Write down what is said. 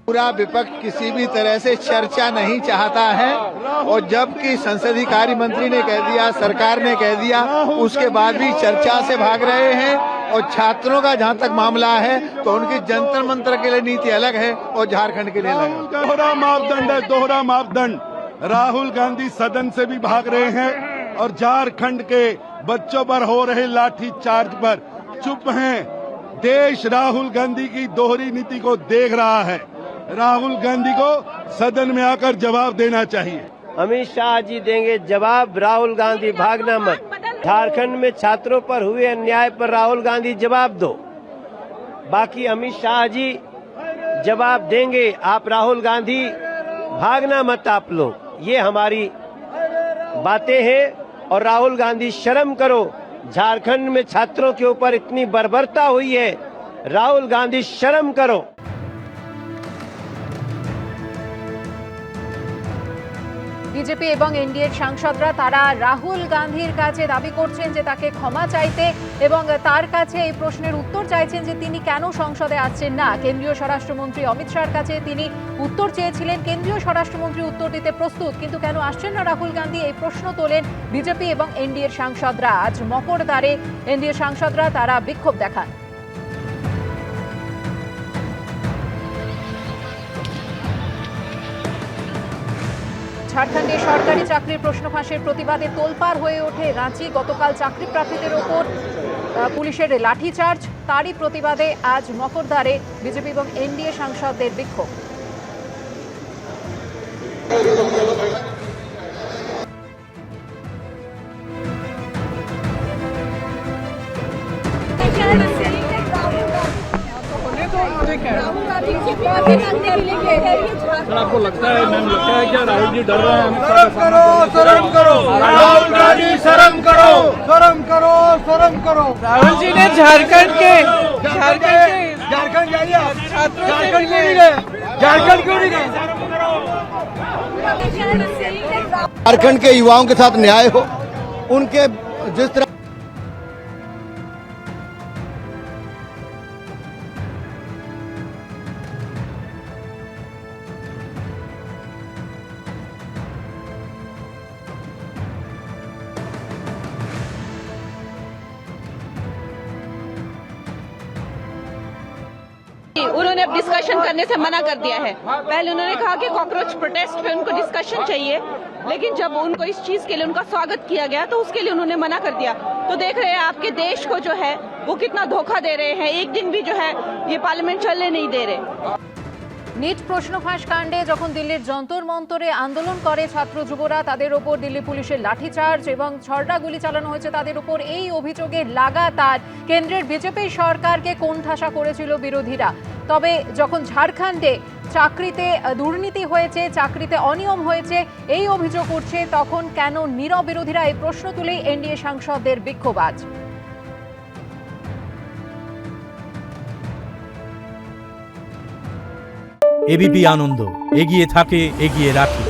पूरा विपक्ष किसी भी तरह से चर्चा नहीं चाहता है और जबकि संसदीय कार्य मंत्री ने कह दिया, सरकार ने कह दिया, उसके बाद भी चर्चा से भाग रहे हैं। और छात्रों का जहां तक मामला है तो उनकी जंतर मंतर के लिए नीति अलग है और झारखंड के लिए अलग है। दोहरा मापदंड है, दोहरा मापदंड। राहुल गांधी सदन से भी भाग रहे हैं और झारखंड के बच्चों पर हो रहे लाठी चार्ज पर चुप हैं। देश राहुल गांधी की दोहरी नीति को देख रहा है। राहुल गांधी को सदन में आकर जवाब देना चाहिए। अमित शाह जी देंगे जवाब। राहुल गांधी भागना मत। झारखंड में छात्रों पर हुए अन्याय पर राहुल गांधी जवाब दो। बाकी अमित शाह जी जवाब देंगे। आप राहुल गांधी भागना मत आप लोग। ये हमारी बातें हैं। और राहुल गांधी शर्म करो। झारखंड में छात्रों के ऊपर इतनी बर्बरता हुई है। राहुल गांधी शर्म करो। বিজেপি এবং এনডিএর সাংসদরা তারা রাহুল গান্ধীর কাছে দাবি করছেন যে তাকে ক্ষমা চাইতে এবং তার কাছে এই প্রশ্নের উত্তর চাইছেন যে তিনি কেন সংসদে আসছেন না। কেন্দ্রীয় স্বরাষ্ট্রমন্ত্রী অমিত শাহর কাছে তিনি উত্তর চেয়েছিলেন। কেন্দ্রীয় স্বরাষ্ট্রমন্ত্রী উত্তর দিতে প্রস্তুত, কিন্তু কেন আসছেন না রাহুল গান্ধী, এই প্রশ্ন তোলেন বিজেপি এবং এনডিএর সাংসদরা। আজ মকরদ্বারে এনডিএ সাংসদরা তারা বিক্ষোভ দেখান। ঝাড়খণ্ডে সরকারি চাকরির প্রশ্ন ফাঁসের প্রতিবাদে তোলপাড় হয়ে ওঠে রাঁচি। গতকাল চাকরি প্রার্থীদের ওপর পুলিশের লাঠিচার্জ, তারই প্রতিবাদে আজ মকরদ্বারে বিজেপি এবং এনডিএ সাংসদদের বিক্ষোভ। आपको लगता है, मैम लगता है क्या राहुल जी डर रहे हैं? शर्म करो, शर्म करो। राहुल गांधी शर्म करो, शर्म करो, शर्म करो। राहुल जी ने झारखंड जाइए, झारखंड क्यों नहीं गए? झारखंड क्यों नहीं गए? झारखंड के युवाओं के साथ न्याय हो। उनके जिस तरह उन्होंने अब डिस्कशन करने से मना कर दिया है। पहले उन्होंने कहा कि कॉकरोच प्रोटेस्ट पे उनको डिस्कशन चाहिए, लेकिन जब उनको इस चीज के लिए उनका स्वागत किया गया तो उसके लिए उन्होंने मना कर दिया। तो देख रहे हैं आपके देश को जो है वो कितना धोखा दे रहे हैं। एक दिन भी जो है ये पार्लियामेंट चलने नहीं दे रहे। নিট প্রশ্ন ফাঁস কাণ্ডে যখন দিল্লির যন্তর মন্তরে আন্দোলন করে ছাত্র যুবরা, তাদের ওপর দিল্লি পুলিশের লাঠিচার্জ এবং ছড়া গুলি চালানো হয়েছে তাদের উপর, এই অভিযোগে লাগাতার কেন্দ্রের বিজেপি সরকারকে কোণঠাসা করেছিল বিরোধীরা। তবে যখন ঝাড়খণ্ডে চাকরিতে দুর্নীতি হয়েছে, চাকরিতে অনিয়ম হয়েছে, এই অভিযোগ উঠছে, তখন কেন নীরব বিরোধীরা? এই প্রশ্ন তুলেই এনডিএ সাংসদদের বিক্ষোভ আজ। এবিপি আনন্দ, এগিয়ে থাকে, এগিয়ে রাখে।